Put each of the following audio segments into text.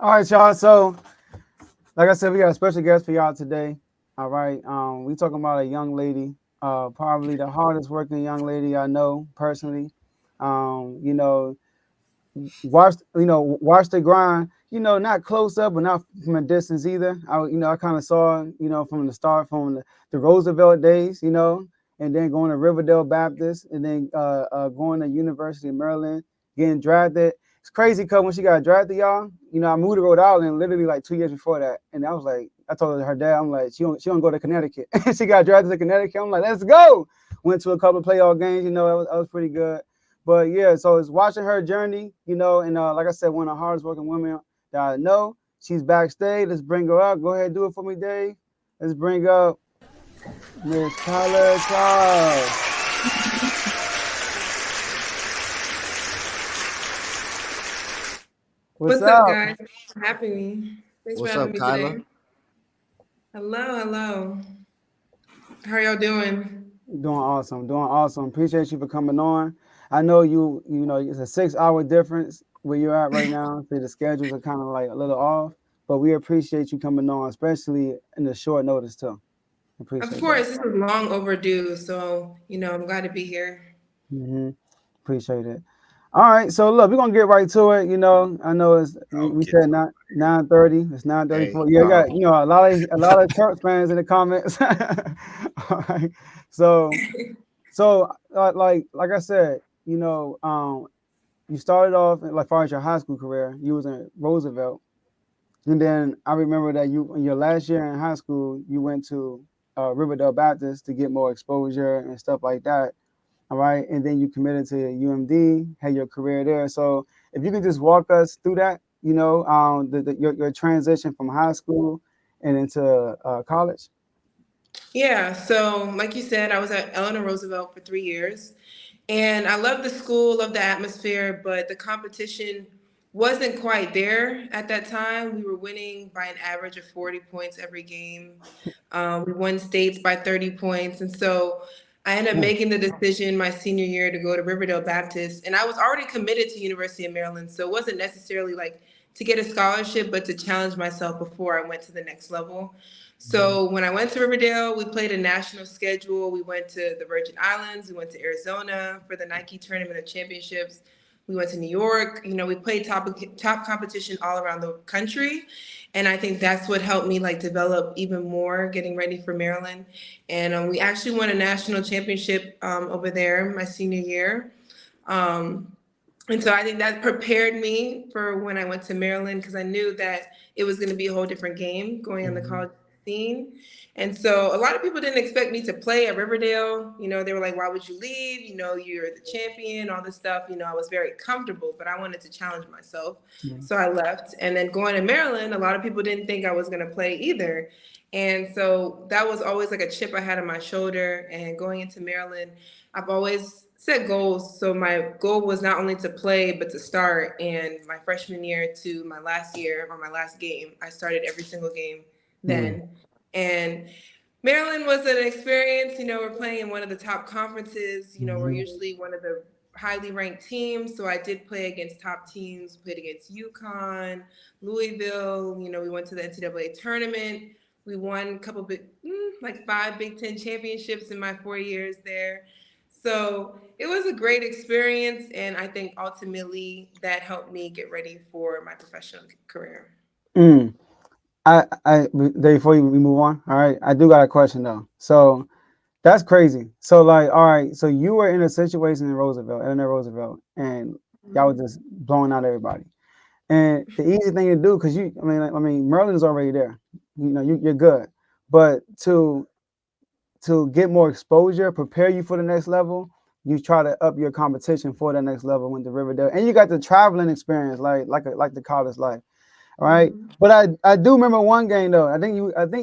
All right, y'all. So, like I said, we got a special guest for y'all today. All right. We talking about a young lady, probably the hardest working young lady I know personally. You know, watch the grind. You know, not close up, but not from a distance either. I kind of saw, from the start, from the Roosevelt days, and then going to Riverdale Baptist, and then going to University of Maryland, getting drafted. It's crazy because when she got drafted, y'all, I moved to Rhode Island literally like 2 years before that, and I was like, I told her dad, I'm like, she don't go to Connecticut. She got drafted to Connecticut. I'm like, let's go. Went to a couple of playoff games. That was pretty good. But yeah, so it's watching her journey, and like I said, one of the hardest working women that I know. She's backstage. Let's bring her up. Go ahead, do it for me, Dave. Let's bring up Miss Kaila Charles. What's What's up, up? guys? Thanks for having me. Thanks for What's having up, me Kyla? today. Hello, hello. How are y'all doing? Doing awesome. Doing awesome. Appreciate you for coming on. I know it's a 6 hour difference where you're at right now. So the schedules are kind of like a little off, but we appreciate you coming on, especially in the short notice too. Of Appreciate that. course, this is long overdue, so I'm glad to be here. hmm Appreciate it. All right, so look, we're gonna get right to it. I know we Get said to it. not 9:30. It's Hey, 9:34. Yeah, I got a lot of Terps fans in the comments. All right, so like I said, you started off like far as your high school career, you was in Roosevelt, and then I remember that you in your last year in high school, you went to Riverdale Baptist to get more exposure and stuff like that. All right. And then you committed to UMD, had your career there. So if you can just walk us through that, your transition from high school and into college. Yeah, so like you said, I was at Eleanor Roosevelt for 3 years. And I love the school, love the atmosphere, but the competition wasn't quite there at that time. We were winning by an average of 40 points every game. We won states by 30 points. And so I ended up Mm, making the decision my senior year to go to Riverdale Baptist. And I was already committed to University of Maryland. So it wasn't necessarily like to get a scholarship, but to challenge myself before I went to the next level. mhm, So when I went to Riverdale, we played a national schedule. We went to the Virgin Islands. We went to Arizona for the Nike Tournament of Championships. We went to New York. We played top competition all around the country, and I think that's what helped me like develop even more getting ready for Maryland. And we actually won a national championship over there my senior year. Um, and so I think that prepared me for when I went to Maryland because I knew that it was going to be a whole different game going on the mhm, college scene. And so a lot of people didn't expect me to play at Riverdale. They were like, why would you leave? You're the champion, all this stuff. I was very comfortable, but I wanted to challenge myself. mhm, So I left. And then going to Maryland, a lot of people didn't think I was going to play either. And so that was always like a chip I had on my shoulder. And going into Maryland, I've always set goals. So my goal was not only to play, but to start. And my freshman year to my last year or my last game, I started every single game mhm, then. And Maryland was an experience. We're playing in one of the top conferences. We're mhm, usually one of the highly ranked teams. So I did play against top teams, played against UConn, Louisville. We went to the NCAA tournament. We won a couple big, like 5 Big Ten championships in my 4 years there. So it was a great experience. And I think ultimately that helped me get ready for my professional career. mm. Before we move on, all right, I do got a question though. So that's crazy. So like, all right, so you were in a situation in Roosevelt, Eleanor Roosevelt, and y'all were just blowing out everybody. And the easy thing to do, because Maryland is already there. You're good. But to get more exposure, prepare you for the next level, you try to up your competition for the next level with the Riverdale. And you got the traveling experience, like the college life. All right. Mhm. But I do remember one game though. I think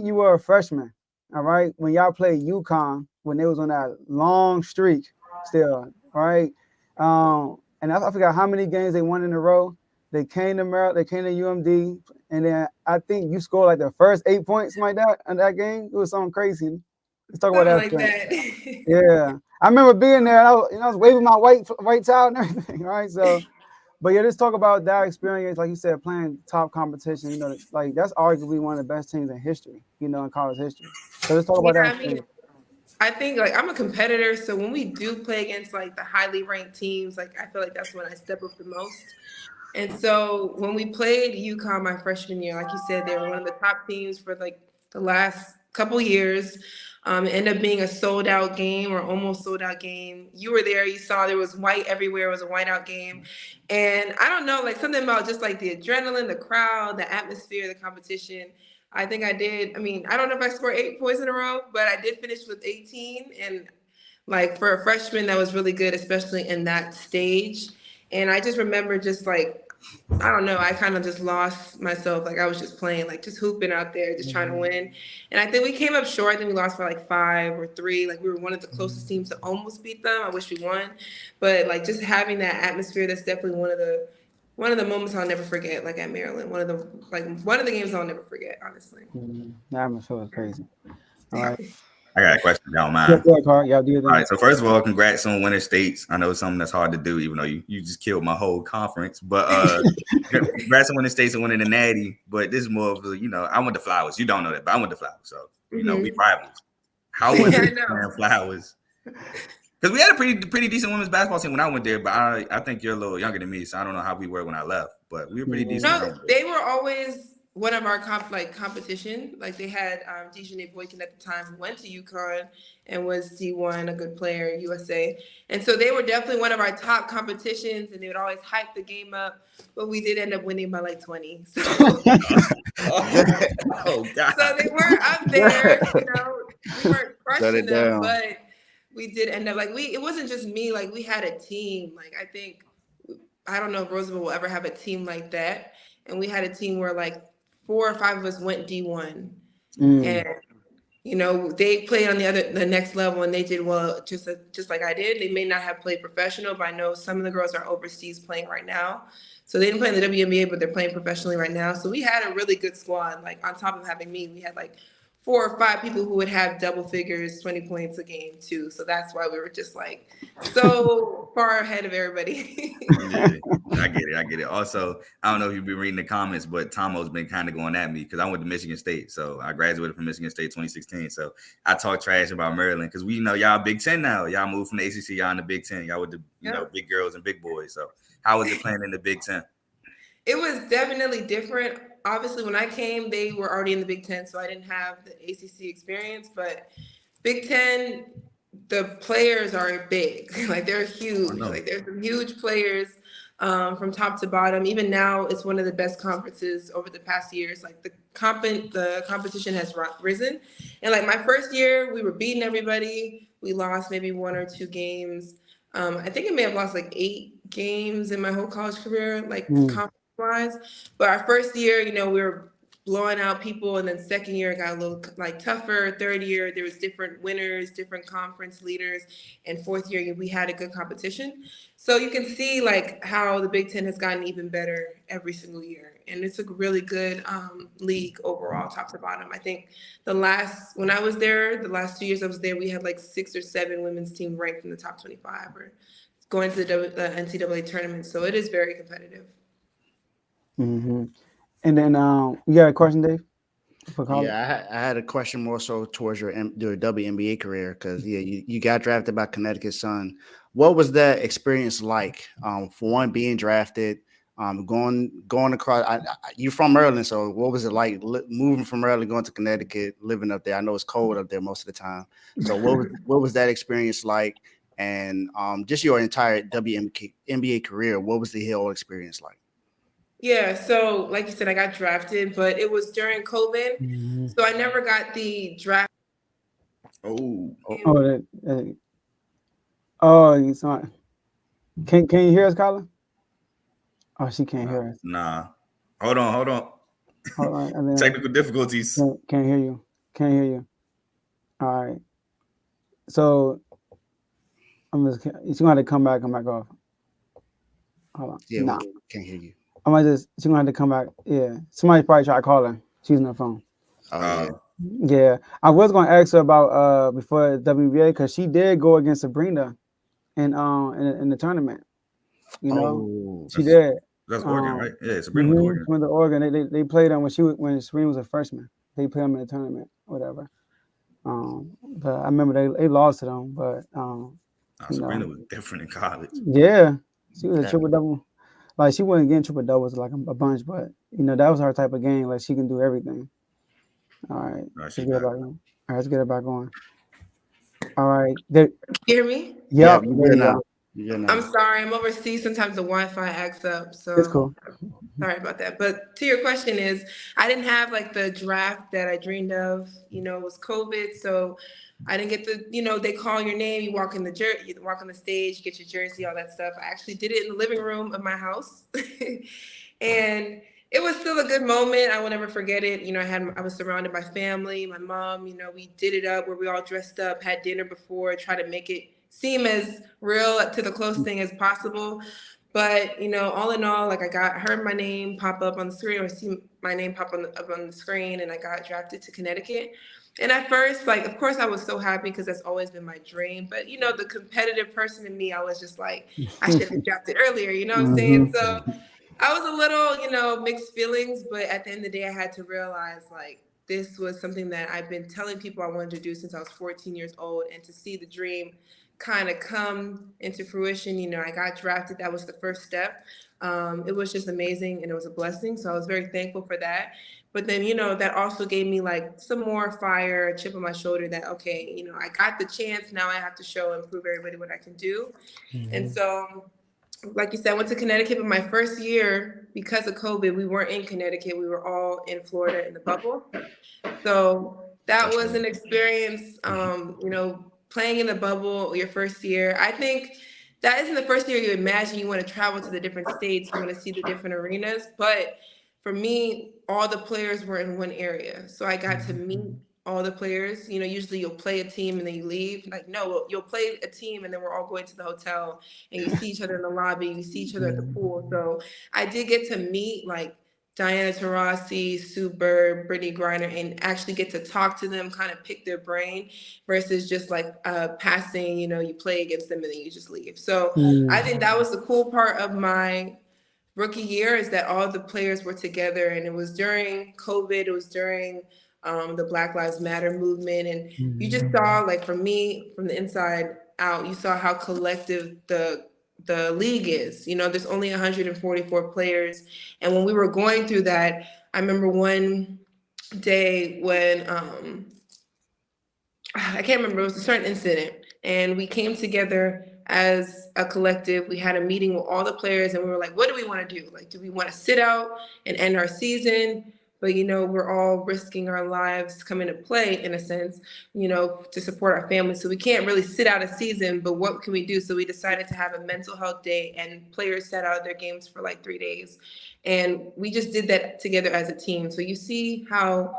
you were a freshman. All right. When y'all played UConn when they was on that long streak still. All right. And I forgot how many games they won in a row. They came to Maryland, they came to UMD, and then I think you scored like the first 8 points like that in that game. It was something crazy. Let's talk about Something that like experience. that. Yeah. I remember being there and I was waving my white towel and everything. Right. So But yeah, let's talk about that experience. Like you said, playing top competition. You know, like that's arguably one of the best teams in history. You know, in college history. So let's talk Yeah, about that I mean, experience. I think like I'm a competitor, so when we do play against like the highly ranked teams, like I feel like that's when I step up the most. And so when we played UConn my freshman year, like you said, they were one of the top teams for like the last couple years. It ended up being a sold out game or almost sold out game. You were there, you saw there was white everywhere. It was a whiteout game. And I don't know, like something about just like the adrenaline, the crowd, the atmosphere, the competition. I think I did. I mean, I don't know if I scored 8 points in a row, but I did finish with 18. And like for a freshman, that was really good, especially in that stage. And I just remember just like I don't know, I kind of just lost myself. Like I was just playing, like just hooping out there, just trying to win. And I think we came up short. I think we lost by like 5 or 3. Like we were one of the closest teams to almost beat them. I wish we won. But like just having that atmosphere, that's definitely one of the moments I'll never forget, like at Maryland. One of the games I'll never forget, honestly. That atmosphere was crazy. All right. I got a question, if y'all don't Yeah, mind. go ahead, Carl. Yeah, do your All thing. right. So first of all, congrats on winning states. I know it's something that's hard to do, even though you just killed my whole conference. But congrats on winning states and winning the Natty. But this is more of I went to Flowers. You don't know that, but I went to Flowers. So we rivals. How was it playing Flowers? Because we had a pretty decent women's basketball team when I went there, but I think you're a little younger than me, so I don't know how we were when I left. But we were pretty decent. No, they were always one of our competition. Like they had Dejanay Boykin at the time who went to UConn and was D1, a good player in USA. And so they were definitely one of our top competitions, and they would always hype the game up. But we did end up winning by like 20. So, oh God. So they weren't up there, we weren't crushing them, but we did end up it wasn't just me, like we had a team. Like I don't know if Roosevelt will ever have a team like that. And we had a team where like 4 or 5 of us went D1. And they played on the next level, and they did well, just like I did. They may not have played professional, but I know some of the girls are overseas playing right now. So they didn't play in the WNBA, but they're playing professionally right now. So we had a really good squad. Like on top of having me, we had like 4 or 5 people who would have double figures, 20 points a game too. So that's why we were just like so far ahead of everybody. Yeah, I get it. Also, I don't know if you've been reading the comments, but Tomo's been kind of going at me because I went to Michigan State. So I graduated from Michigan State 2016. So I talk trash about Maryland because we know y'all Big Ten now. Y'all moved from the ACC, y'all in the Big Ten. Y'all with the big girls and big boys. So how was it playing in the Big Ten? It was definitely different. Obviously, when I came, they were already in the Big Ten, so I didn't have the ACC experience. But Big Ten, the players are big. Like they're huge. Like there's some huge players from top to bottom. Even now, it's one of the best conferences over the past years. Like the competition has risen. And like my first year, we were beating everybody. We lost maybe 1 or 2 games. I think I may have lost like 8 games in my whole college career, like conference-wise. But our first year, we were blowing out people, and then second year it got a little like tougher. Third year there was different winners, different conference leaders, and fourth year we had a good competition. So you can see like how the Big Ten has gotten even better every single year, and it's a really good league overall, top to bottom. I think when I was there, the last 2 years I was there, we had like 6 or 7 women's team ranked in the top 25 or going to the NCAA tournament. So it is very competitive. Mm-hmm. And then you got a question, Dave? Yeah, I had a question more so towards your WNBA career because you got drafted by Connecticut Sun. What was that experience like? For one, being drafted, going across. You're from Maryland, so what was it like moving from Maryland, going to Connecticut, living up there? I know it's cold up there most of the time. So what was that experience like? And just your entire WNBA career, what was the whole experience like? Yeah, so like you said, I got drafted, but it was during COVID, so I never got the draft. You saw. Can you hear us, Kaila? Oh, she can't hear us. Nah. Hold on. Technical difficulties. Can't hear you. Can't hear you. All right. So she's gonna have to come back off. Hold on. Yeah, can't hear you. She's gonna have to come back. Yeah. Somebody probably try to call her. She's on her phone. Yeah. I was gonna ask her about before the WBA because she did go against Sabrina in the tournament. You know, Oh, she did. That's Oregon, right? Yeah, Sabrina went to She Oregon. went to Oregon. They played them when Serena was a freshman. They played them in the tournament, whatever. But I remember they lost to them. But you Sabrina know, was different in college. yeah, she was a that, triple double. Like she wasn't getting triple doubles like a bunch, but you know that was her type of game. Like she can do everything. All right, She let's get it back. back on. All right, let's get it back on. All right, there. You hear me? yeah, Yep, you there good you now. go. You good I'm now. sorry, I'm overseas. Sometimes the Wi-Fi acts up, It's so cool. sorry about that. But to your question is, I didn't have like the draft that I dreamed of. You know, it was COVID, so I didn't get the. You know, they call your name, you walk in the you walk on the stage, you get your jersey, all that stuff. I actually did it in the living room of my house, and it was still a good moment. I will never forget it. You know, I was surrounded by family, my mom. You know, we did it up where we all dressed up, had dinner before, try to make it seem as real to the close thing as possible. But you know, all in all, like heard my name pop up on the screen, or see my name up on the screen, and I got drafted to Connecticut. And at first, like, of course, I was so happy because that's always been my dream. But you know, the competitive person in me, I was just like, I should have been drafted earlier. You know what I'm saying? Hmm. So I was a little, you know, mixed feelings. But at the end of the day, I had to realize like this was something that I've been telling people I wanted to do since I was 14 years old, and to see the dream kind of come into fruition. You know, I got drafted. That was the first step. It was just amazing and it was a blessing. So I was very thankful for that. But then, you know, that also gave me like some more fire, a chip on my shoulder that, okay, you know, I got the chance. Now I have to show and prove everybody what I can do. And so, like you said, I went to Connecticut, but my first year, because of COVID, we weren't in Connecticut. We were all in Florida in the bubble. So that That's was right. an experience, you know, playing in the bubble your first year. I think that isn't the first year you imagine you want to travel to the different states, you want to see the different arenas. But for me, all the players were in one area. So I got to meet all the players. You know, usually you'll play a team and then you leave. Like, no, you'll play a team and then we're all going to the hotel and you see each other in the lobby, you see each other at the pool. So I did get to meet like Diana Taurasi, Sue Bird, Brittany Griner, and actually get to talk to them, kind of pick their brain versus just like passing, you know, you play against them and then you just leave. So I think that was the cool part of my rookie year is that all the players were together, and it was during COVID, it was during the Black Lives Matter movement. And you just saw, like for me, from the inside out, you saw how collective the league is. You know, there's only 144 players. And when we were going through that, I remember one day when I can't remember, it was a certain incident. And we came together as a collective. We had a meeting with all the players and we were like, what do we want to do? Like, do we want to sit out and end our season? But, you know, we're all risking our lives coming to play in a sense, you know, to support our families. So we can't really sit out a season, but what can we do? So we decided to have a mental health day and players sat out of their games for like 3 days. And we just did that together as a team. So you see how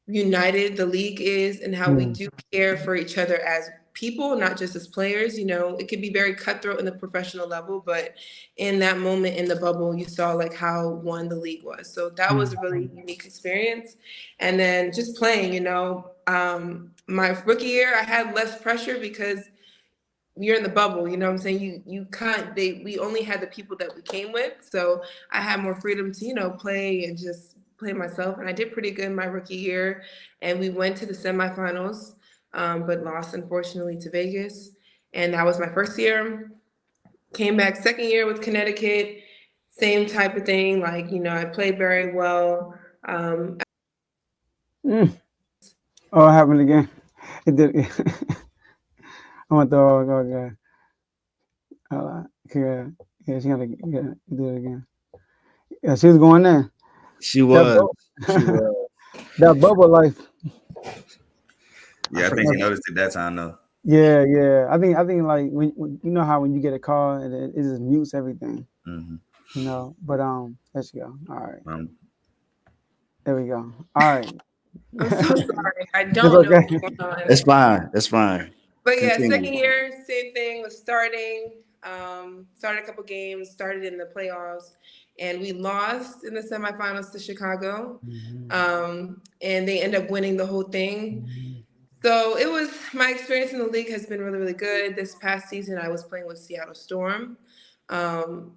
united the league is and how we do care for each other as people, not just as players. You know, it could be very cutthroat in the professional level, but in that moment in the bubble, you saw like how one the league was. So that was a really unique experience. And then just playing, you know, my rookie year, I had less pressure because you're in the bubble, you know what I'm saying? You can't we only had the people that we came with. So I had more freedom to, you know, play and just play myself. And I did pretty good in my rookie year. And we went to the semifinals, but lost unfortunately to Vegas. And that was my first year. Came back second year with Connecticut, same type of thing. Like, you know, I played very well. Mm. Oh, it happened again. It did. I went to okay. Yeah, yeah, she gotta do it again. Yeah, she was going there. She That was. bubble, She was. that bubble life. I Yeah, I think forgot. he noticed it that time though. Yeah, yeah. I think like when you know how when you get a call and it just mutes everything, Hmm. you know. But let's go. All right, Um, there we go. All right, I'm so sorry. I it's don't know what's okay. going on. It's fine. It's fine. But yeah, Continue. second year, same thing, was starting, started a couple games, started in the playoffs, and we lost in the semifinals to Chicago. And they end up winning the whole thing. So it was my experience in the league has been really, really good. This past season, I was playing with Seattle Storm. And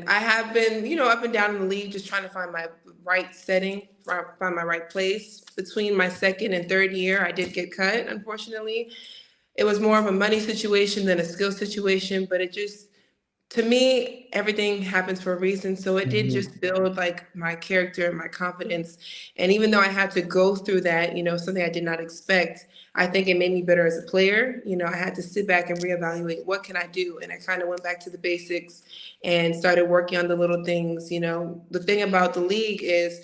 I have been, up and down in the league, just trying to find my right setting, find my right place. Between my second and third year, I did get cut, unfortunately. It was more of a money situation than a skill situation, but it just, to me, everything happens for a reason. So it did just build like my character and my confidence. And even though I had to go through that, something I did not expect, I think it made me better as a player. I had to sit back and reevaluate what can I do. And I kind of went back to the basics and started working on the little things. The thing about the league is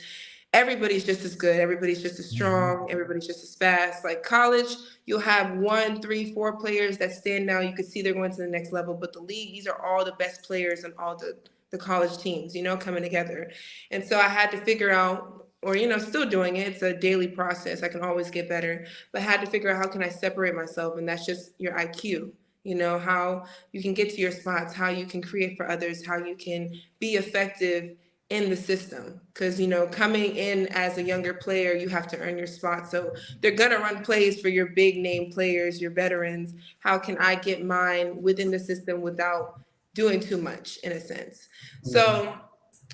everybody's just as good. Everybody's just as strong. Everybody's just as fast. Like college, you'll have 1, 3, 4 players that stand out. You can see they're going to the next level. But the league, these are all the best players on all the college teams, coming together. And so I had to figure out, or, still doing it. It's a daily process. I can always get better. But I had to figure out how can I separate myself. And that's just your IQ. How you can get to your spots, how you can create for others, how you can be effective in the system. Because, coming in as a younger player, you have to earn your spot. So they're going to run plays for your big name players, your veterans. How can I get mine within the system without doing too much, in a sense? So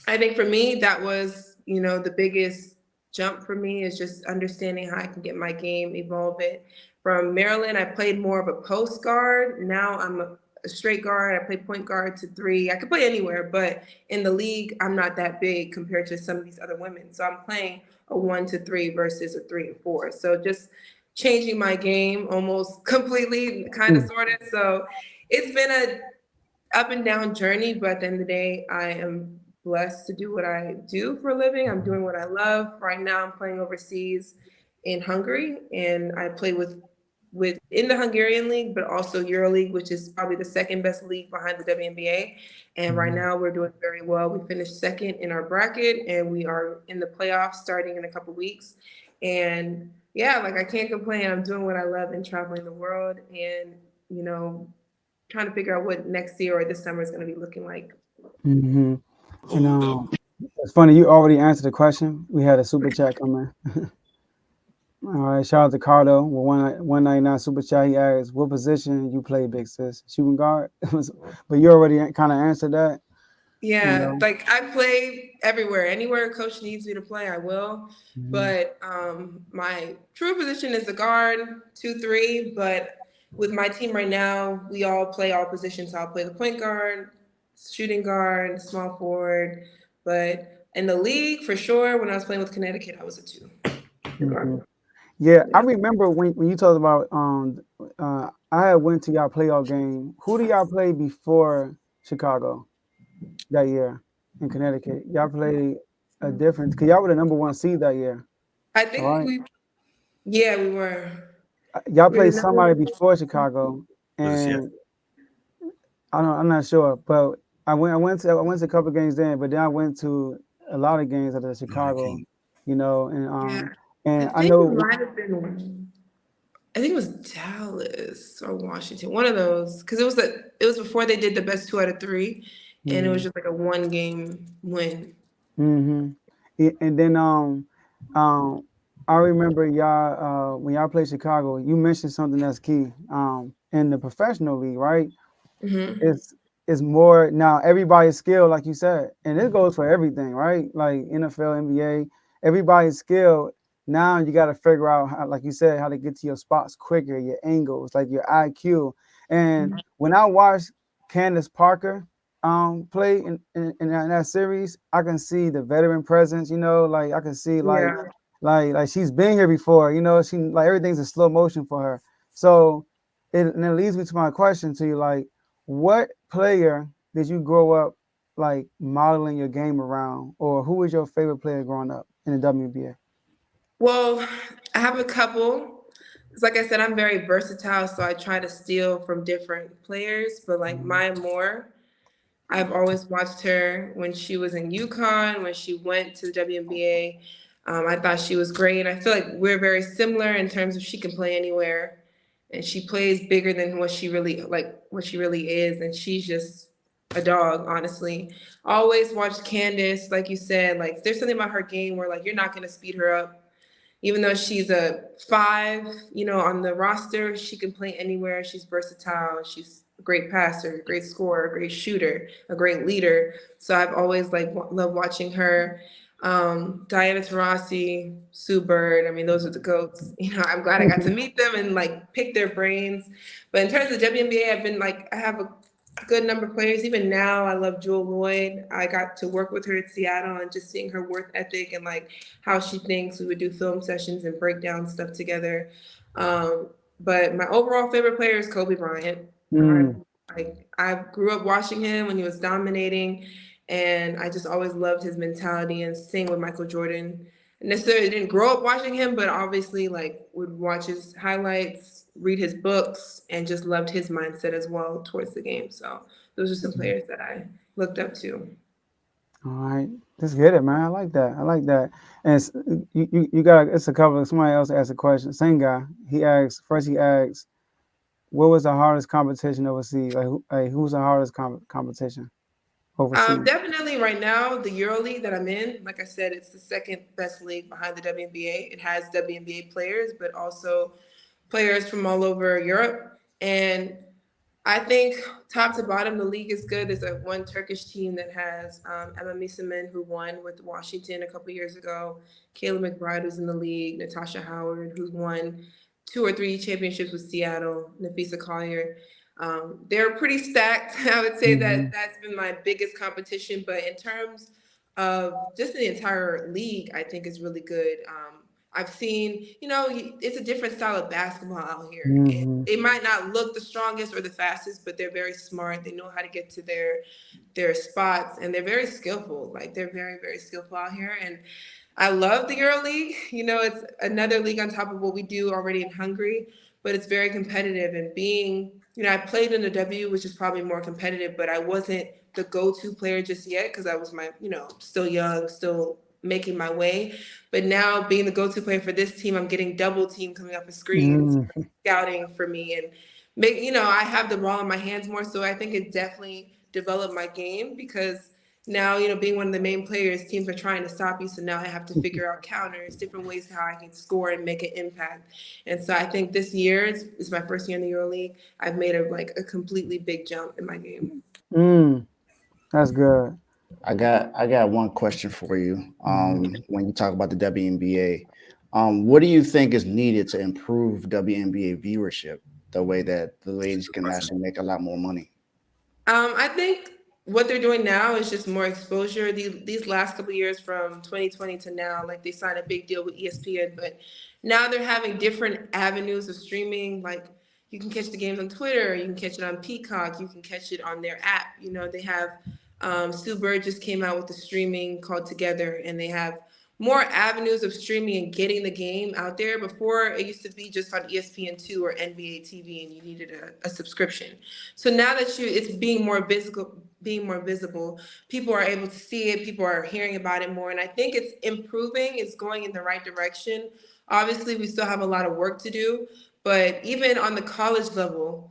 I think for me, that was, the biggest jump for me is just understanding how I can get my game, evolve it. From Maryland, I played more of a post guard. Now I'm a straight guard. I play point guard to 3. I could play anywhere, but in the league, I'm not that big compared to some of these other women. So I'm playing a 1 to 3 versus a 3 and 4. So just changing my game almost completely, kind of, sort of. So it's been a up and down journey, but at the end of the day, I am blessed to do what I do for a living. I'm doing what I love. Right now, I'm playing overseas in Hungary, and I play with in the Hungarian league, but also EuroLeague, which is probably the second best league behind the WNBA. And right now we're doing very well. We finished second in our bracket, and we are in the playoffs starting in a couple weeks. And yeah, like I can't complain. I'm doing what I love and traveling the world, and trying to figure out what next year or this summer is going to be looking like. And it's funny, you already answered the question. We had a super chat come in. All right, shout out to Cardo with 199 super chat. He asked, "What position you play, big sis? Shooting guard?" But you already kind of answered that. Yeah, like I play everywhere. Anywhere a coach needs me to play, I will. But my true position is the guard, 2, 3. But with my team right now, we all play all positions. So I'll play the point guard, shooting guard, small forward. But in the league, for sure, when I was playing with Connecticut, I was a 2. Yeah, I remember when you talked about I had went to y'all playoff game. Who do y'all play before Chicago that year in Connecticut? Y'all played a different because y'all were the number 1 seed that year. I think right? we were. Y'all We played were somebody before Chicago, and I'm not sure, but I went to a couple of games then, but then I went to a lot of games at Chicago, and I I think it know. might have been. I think it was Dallas or Washington, one of those, because it was before they did the best 2 out of 3, and it was just like a 1-game win. And then I remember y'all when y'all played Chicago, you mentioned something that's key. In the professional league, right? It's more now everybody's skilled, like you said, and this goes for everything, right? Like NFL, NBA, everybody's skilled. Now you got to figure out how, like you said, how to get to your spots quicker, your angles, like your IQ. And when I watched Candace Parker play in that series, I can see the veteran presence, like I can see like she's been here before, she like everything's in slow motion for her. So it leads me to my question to you, like, what player did you grow up like modeling your game around, or who was your favorite player growing up in the WNBA? Well, I have a couple. It's like I said, I'm very versatile, so I try to steal from different players. But like Maya Moore, I've always watched her when she was in UConn, when she went to the WNBA. I thought she was great. I feel like we're very similar in terms of she can play anywhere, and she plays bigger than what she really is, and she's just a dog, honestly. Always watched Candace, like you said. Like there's something about her game where like you're not gonna speed her up. Even though she's a 5, on the roster, she can play anywhere. She's versatile. She's great passer, a great scorer, a great shooter, a great leader. So I've always loved watching her. Diana Taurasi, Sue Bird. I mean, those are the goats. You know, I'm glad I got to meet them and like pick their brains. But in terms of WNBA, I've been I have a good number of players. Even now, I love Jewel Lloyd. I got to work with her at Seattle and just seeing her work ethic and like how she thinks. We would do film sessions and break down stuff together. But my overall favorite player is Kobe Bryant. I grew up watching him when he was dominating, and I just always loved his mentality. And same with Michael Jordan. Necessarily didn't grow up watching him, but obviously like would watch his highlights, read his books, and just loved his mindset as well towards the game. So those are some players that I looked up to. All right, let's get it, man. I like that. I like that. And you got it's a couple. Somebody else asked a question. Same guy. He asked first. He asked, "What was the hardest competition overseas? Like who's the hardest competition overseas?" Definitely right now, the EuroLeague that I'm in, like I said, it's the second best league behind the WNBA. It has WNBA players, but also players from all over Europe. And I think top to bottom, the league is good. There's one Turkish team that has Emma Misemen, who won with Washington a couple years ago. Kayla McBride, who's in the league. Natasha Howard, who's won 2 or 3 championships with Seattle. Nafisa Collier. They're pretty stacked. I would say that that's been my biggest competition. But in terms of just the entire league, I think is really good. I've seen, it's a different style of basketball out here. And they might not look the strongest or the fastest, but they're very smart. They know how to get to their spots, and they're very skillful. Like they're very, very skillful out here. And I love the EuroLeague. It's another league on top of what we do already in Hungary, but it's very competitive. And I played in the W, which is probably more competitive, but I wasn't the go-to player just yet because I was still young, still making my way. But now being the go-to player for this team, I'm getting double team coming up the screens, scouting for me, and I have the ball in my hands more. So I think it definitely developed my game because now, being one of the main players, teams are trying to stop you. So now I have to figure out counters, different ways how I can score and make an impact. And so I think this year is my first year in the EuroLeague. I've made a completely big jump in my game. That's good. I got one question for you. When you talk about the WNBA, what do you think is needed to improve WNBA viewership the way that the ladies can actually make a lot more money? I think what they're doing now is just more exposure. These last couple of years from 2020 to now, like they signed a big deal with ESPN, but now they're having different avenues of streaming. Like you can catch the games on Twitter, you can catch it on Peacock, you can catch it on their app. They have Sue Bird just came out with the streaming called Together, and they have more avenues of streaming and getting the game out there. Before, it used to be just on ESPN2 or NBA TV, and you needed a subscription. So now that it's being more visible, people are able to see it. People are hearing about it more, and I think it's improving. It's going in the right direction. Obviously, we still have a lot of work to do, but even on the college level,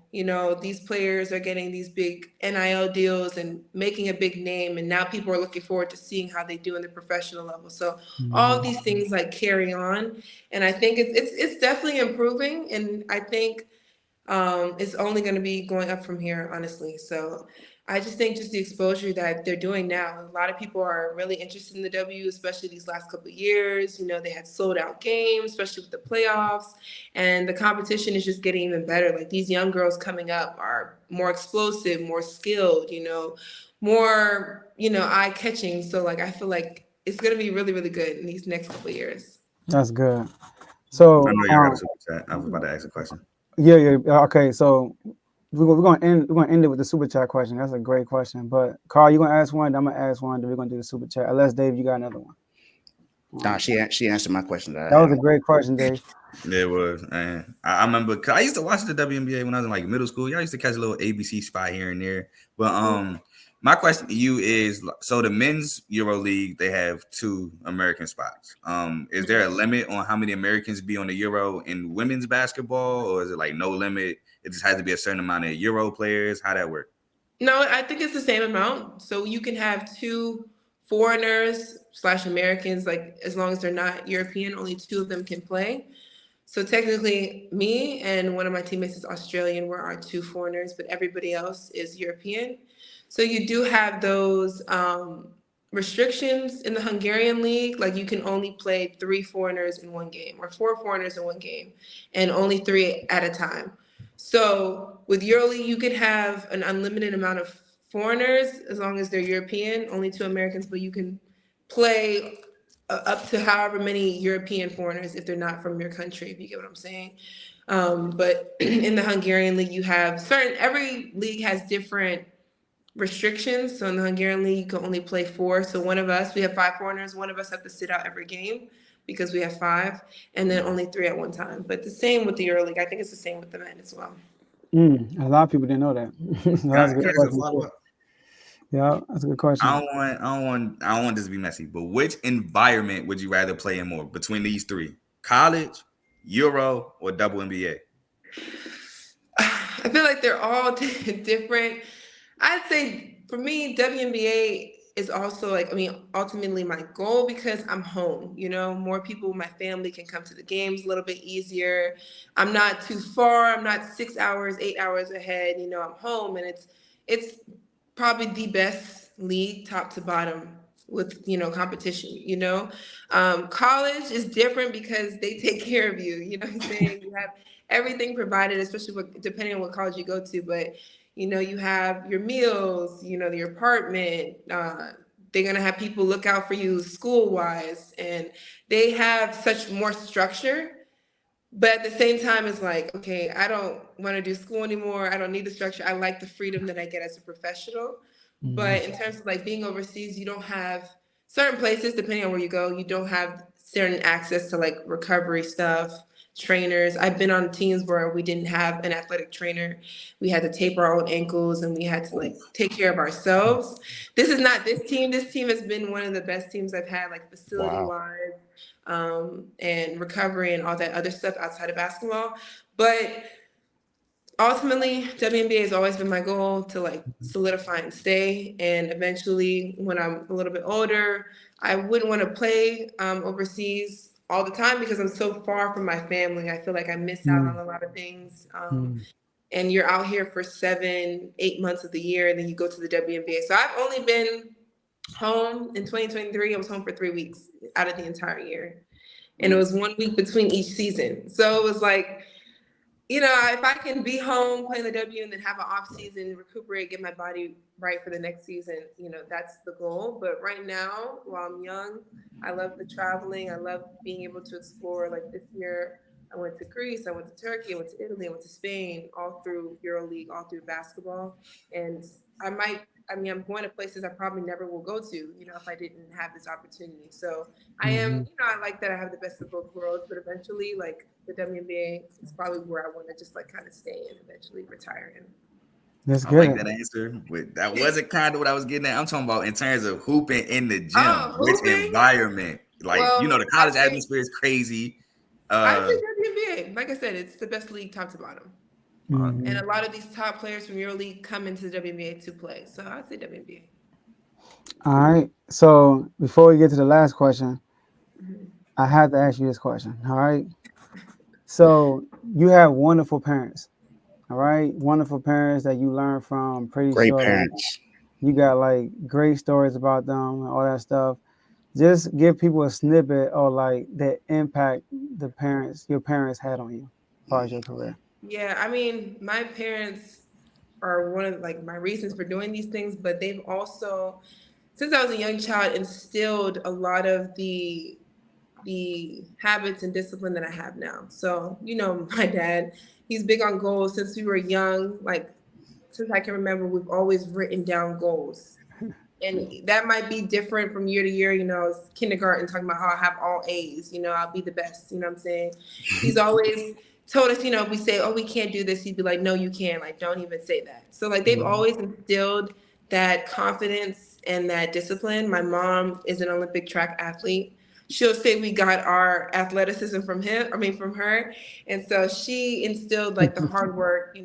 these players are getting these big NIL deals and making a big name. And now people are looking forward to seeing how they do in the professional level. So all of these things like carry on. And I think it's definitely improving. And I think it's only going to be going up from here, honestly. So I just think just the exposure that they're doing now. A lot of people are really interested in the W, especially these last couple of years. They had sold out games, especially with the playoffs, and the competition is just getting even better. Like these young girls coming up are more explosive, more skilled, more, eye catching. So like, I feel like it's going to be really, really good in these next couple of years. That's good. So I know you got a super chat. I was about to ask a question. yeah. Okay, so we're gonna end it with the super chat question. That's a great question. But Carl, you're gonna ask one, I'm gonna ask one, then we're gonna do the super chat. Unless Dave, you got another one. Nah, she answered my question. That was a great question, Dave. Yeah, it was. And I remember 'cause I used to watch the WNBA when I was in like middle school. Yeah, I used to catch a little ABC spot here and there. But my question to you is: so the men's Euro League, they have 2 American spots. Is there a limit on how many Americans be on the Euro in women's basketball, or is it like no limit? It just has to be a certain amount of Euro players. How that work? No, I think it's the same amount. So you can have 2 foreigners / Americans, like as long as they're not European, only 2 of them can play. So technically, me and one of my teammates is Australian. We're our two foreigners, but everybody else is European. So you do have those restrictions in the Hungarian league. Like you can only play 3 foreigners in one game or 4 foreigners in one game, and only 3 at a time. So with EuroLeague, you could have an unlimited amount of foreigners as long as they're European. Only 2 Americans, but you can play up to however many European foreigners if they're not from your country, if you get what I'm saying. But in the Hungarian league, you have every league has different restrictions. So in the Hungarian league, you can only play 4. So we have 5 foreigners. One of us have to sit out every game because we have 5, and then only 3 at one time. But the same with the EuroLeague. I think it's the same with the men as well. A lot of people didn't know that. That's a good question. Yeah, that's a good question. I don't want this to be messy, but which environment would you rather play in more between these 3? College, Euro, or WNBA? I feel like they're all different. I'd say for me, WNBA is also ultimately my goal because I'm home, more people in my family can come to the games a little bit easier. I'm not too far. I'm not 6 hours, 8 hours ahead. I'm home, and it's probably the best league top to bottom with, competition, college is different because they take care of you, you know what I'm saying? You have everything provided, especially depending on what college you go to, but you have your meals, your apartment, they're going to have people look out for you school wise, and they have such more structure. But at the same time, it's like, okay, I don't want to do school anymore. I don't need the structure. I like the freedom that I get as a professional. But in terms of being overseas, you don't have certain places, depending on where you go, you don't have certain access to recovery stuff, trainers. I've been on teams where we didn't have an athletic trainer. We had to tape our own ankles, and we had to take care of ourselves. This is not this team. This team has been one of the best teams I've had, facility wise. And recovery and all that other stuff outside of basketball. But ultimately, WNBA has always been my goal to solidify and stay. And eventually, when I'm a little bit older, I wouldn't want to play overseas all the time because I'm so far from my family. I feel like I miss out on a lot of things. And you're out here for 7, 8 months of the year, and then you go to the WNBA. So I've only been home in 2023. I was home for 3 weeks out of the entire year, and it was 1 week between each season. So it was if I can be home playing the W and then have an off season, recuperate, get my body right for the next season, that's the goal. But right now, while I'm young, I love the traveling. I love being able to explore. This year, I went to Greece, I went to Turkey, I went to Italy, I went to Spain, all through EuroLeague, all through basketball. And I'm going to places I probably never will go to, if I didn't have this opportunity. So I am, I like that I have the best of both worlds, but eventually, the WNBA is probably where I want to just kind of stay and eventually retire in. That's I good. like that answer, but that wasn't kind of what I was getting at. I'm talking about in terms of hooping in the gym, which environment, the college atmosphere is crazy. I think WNBA, like I said, it's the best league top to bottom. And a lot of these top players from EuroLeague come into the WNBA to play. So I'd say WNBA. All right. So before we get to the last question, I have to ask you this question. All right. So you have wonderful parents. All right. Wonderful parents that you learn from. Pretty Great sure parents. You got great stories about them and all that stuff. Just give people a snippet of the impact your parents had on you as far as your career. Yeah, my parents are one of my reasons for doing these things, but they've also, since I was a young child, instilled a lot of the habits and discipline that I have now. So, my dad, he's big on goals since we were young. Since I can remember, we've always written down goals. And that might be different from year to year. Kindergarten talking about how I have all A's, I'll be the best, you know what I'm saying? He's always told us, if we say, oh, we can't do this, he'd be like, no, you can, don't even say that. So they've always instilled that confidence and that discipline. My mom is an Olympic track athlete. She'll say we got our athleticism from her. And so she instilled the hard work,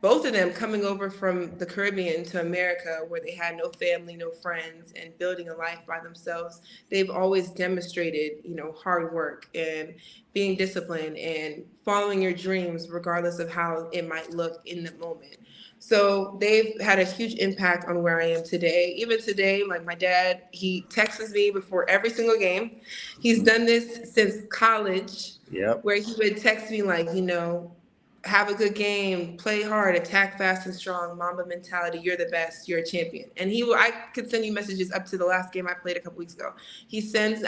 both of them coming over from the Caribbean to America where they had no family, no friends, and building a life by themselves, they've always demonstrated, hard work and being disciplined and following your dreams regardless of how it might look in the moment. So they've had a huge impact on where I am today. Even today, like my dad, he texts me before every single game. He's done this since college, Yep. where he would text me like, have a good game, play hard, attack fast and strong, Mamba mentality, you're the best, you're a champion. And I could send you messages up to the last game I played a couple weeks ago.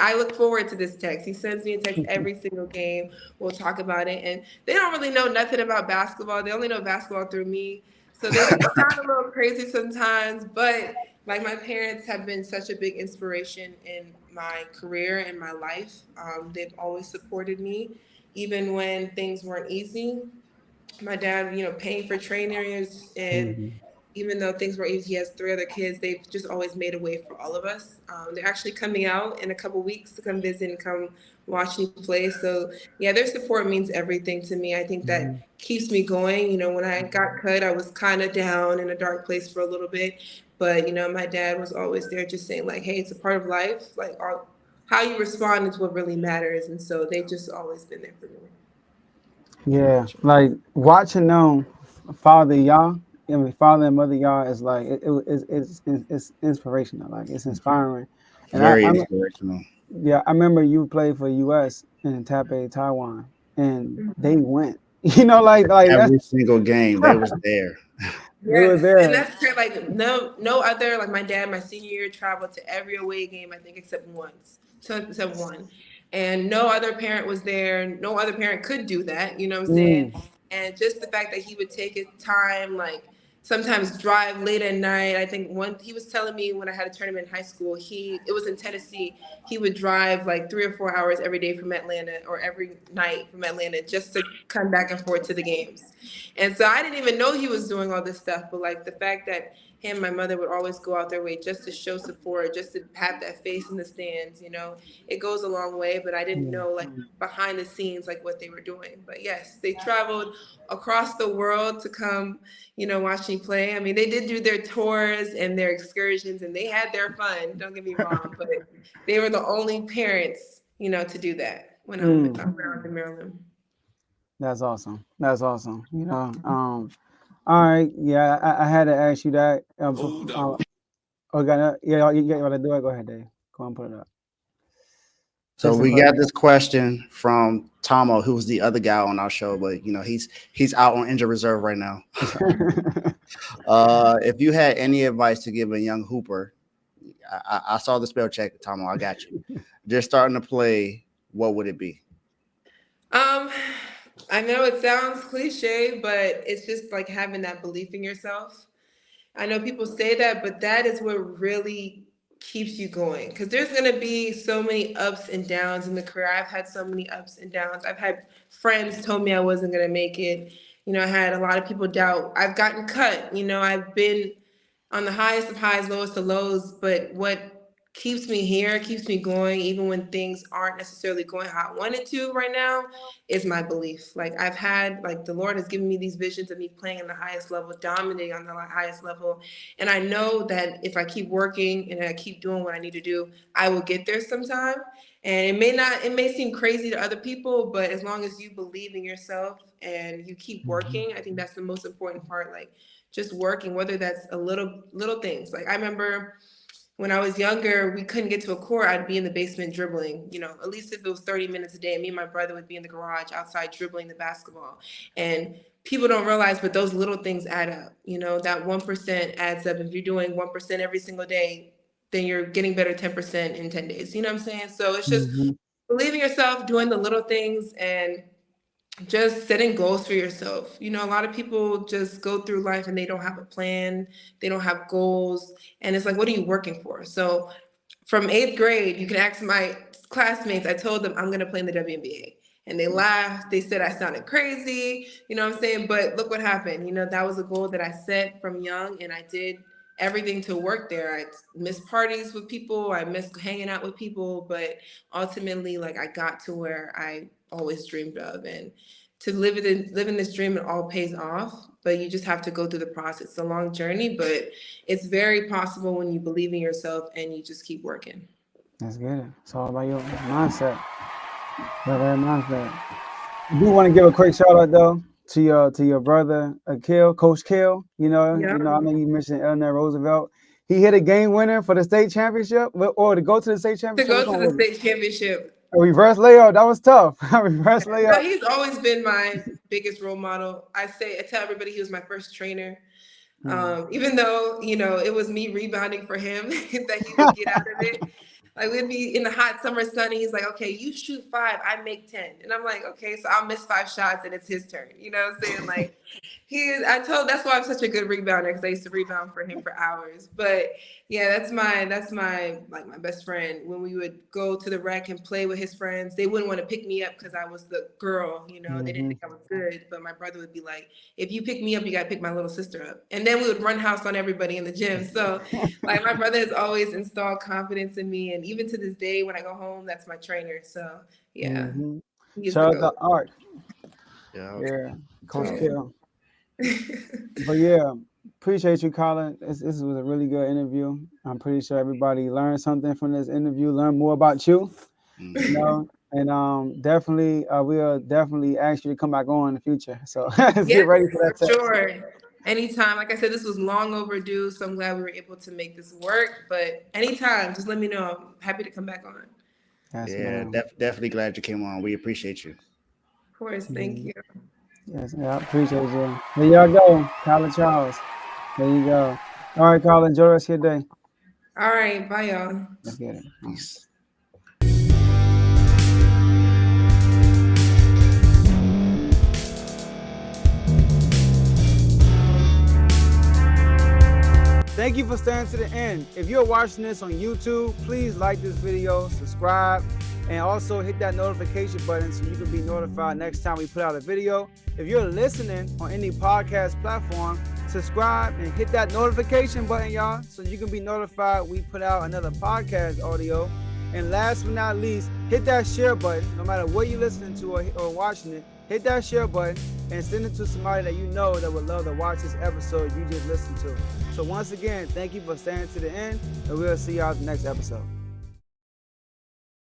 I look forward to this text. He sends me a text every single game. We'll talk about it. And they don't really know nothing about basketball. They only know basketball through me. So they sound a little crazy sometimes, but like my parents have been such a big inspiration in my career and my life. They've always supported me, even when things weren't easy. My dad, paying for trainers, and Mhm. even though things were easy, he has three other kids. They've just always made a way for all of us. They're actually coming out in a couple weeks to come visit and come watch me play. So yeah, their support means everything to me. I think that Mhm. keeps me going. When I got cut, I was kind of down in a dark place for a little bit, but my dad was always there, just saying like, "Hey, it's a part of life. Like, how you respond is what really matters." And so they've just always been there for me. Yeah, like watching them father y'all, father and mother y'all is like it's inspirational. Like it's inspiring, and Very inspirational. yeah, I remember you played for U.S. in Taipei, Taiwan, and they Mhm. went. Like that's Every single game, they was there. they were Yes, and there. that's true. Like no other. Like my dad, my senior year traveled to every away game I think except once, so except one, and no other parent was there. No other parent could do that. You know what I'm saying? Mm, And just the fact that he would take his time, like sometimes drive late at night. I think one he was telling me when I had a tournament in high school, it was in Tennessee. He would drive like 3 or 4 hours every day from Atlanta or every night from Atlanta just to come back and forth to the games. And so I didn't even know he was doing all this stuff, but like the fact that him and my mother would always go out their way just to show support, just to have that face in the stands, it goes a long way. But I didn't yeah. know like behind the scenes like what they were doing. But yes, they traveled across the world to come, watch me play. I mean, they did do their tours and their excursions and they had their fun, don't get me wrong, but they were the only parents, to do that when Mm, I'm around in Maryland. that's awesome. That's awesome. All right. Yeah, I had to ask you that. Yeah, you got to do it. Go ahead, Dave. Go and put it up. So Just a we question. got this question from Tomo, who's the other guy on our show, but he's out on injured reserve right now. If you had any advice to give a young hooper, I saw the spell check, Tomo. I got you. Just starting to play. What would it be? Um, I know it sounds cliche, but it's just like having that belief in yourself. I know people say that, but that is what really keeps you going. Because there's going to be so many ups and downs in the career. I've had so many ups and downs. I've had friends told me I wasn't going to make it. I had a lot of people doubt. I've gotten cut. I've been on the highest of highs, lowest of lows. But what keeps me here, keeps me going, even when things aren't necessarily going how I wanted to right now, is my belief. Like like the Lord has given me these visions of me playing in the highest level, dominating on the highest level. And I know that if I keep working and I keep doing what I need to do, I will get there sometime. And it may seem crazy to other people, but as long as you believe in yourself and you keep Mhm. working, I think that's the most important part. Like just working, whether that's a little things. Like I remember when I was younger, we couldn't get to a court. I'd be in the basement dribbling, at least if it was 30 minutes a day. Me and my brother would be in the garage outside dribbling the basketball. And people don't realize, but those little things add up. That 1% adds up. If you're doing 1% every single day, then you're getting better 10% in 10 days. You know what I'm saying? So it's just Mhm. believing yourself, doing the little things, and just setting goals for yourself. A lot of people just go through life and they don't have a plan, they don't have goals, and it's like, what are you working for? So from eighth grade, you can ask my classmates, I told them I'm going to play in the WNBA. And they laughed. They said I sounded crazy. You know what I'm saying? But look what happened. That was a goal that I set from young, and I did everything to work there. I missed parties with people. I missed hanging out with people. But ultimately, like I got to where I always dreamed of. And to live in this dream, it all pays off, but you just have to go through the process. It's a long journey, but it's very possible when you believe in yourself and you just keep working. That's good. It's all about your mindset. That mindset. I do want to give a quick shout out though to your brother Akil, Coach Kill. I know you mentioned Eleanor Roosevelt. He hit a game winner for the state championship, or to go to the state championship. To go to the state championship. A reverse layup, that was tough. Reverse layup. No, he's always been my biggest role model. I tell everybody he was my first trainer. Even though, it was me rebounding for him that he would get out of it. Like we'd be in the hot summer sun and he's like, okay, you shoot 5, I make 10. And I'm like, okay, so I'll miss 5 shots and it's his turn. You know what I'm saying? Like that's why I'm such a good rebounder, because I used to rebound for him for hours. But yeah, that's my my best friend. When we would go to the rec and play with his friends, they wouldn't want to pick me up because I was the girl, they didn't think I was good. But my brother would be like, if you pick me up, you gotta pick my little sister up. And then we would run house on everybody in the gym. So like my brother has always installed confidence in me, and even to this day when I go home, that's my trainer. So yeah. Shout out to Art. Yeah. Coach Kill. But yeah, appreciate you, Kaila. This was a really good interview. I'm pretty sure everybody learned something from this interview, learn more about you. And definitely we'll definitely ask you to come back on in the future. So get ready for that. Sure. Anytime. Like I said, this was long overdue, so I'm glad we were able to make this work. But anytime, just let me know. I'm happy to come back on. Yes, definitely glad you came on. We appreciate you. Of course. Thank you. Yes, I appreciate you. There y'all go, Kaila Charles. There you go. All right, Kaila, enjoy the rest of your day. All right, bye, y'all. Let's get it. Peace. Thank you for staying to the end. If you're watching this on YouTube, please like this video, subscribe, and also hit that notification button so you can be notified next time we put out a video. If you're listening on any podcast platform, subscribe and hit that notification button, y'all, so you can be notified we put out another podcast audio. And last but not least, hit that share button. No matter what you're listening to or watching it, hit that share button and send it to somebody that you know that would love to watch this episode you just listened to. So once again, thank you for staying to the end, and we'll see y'all at the next episode.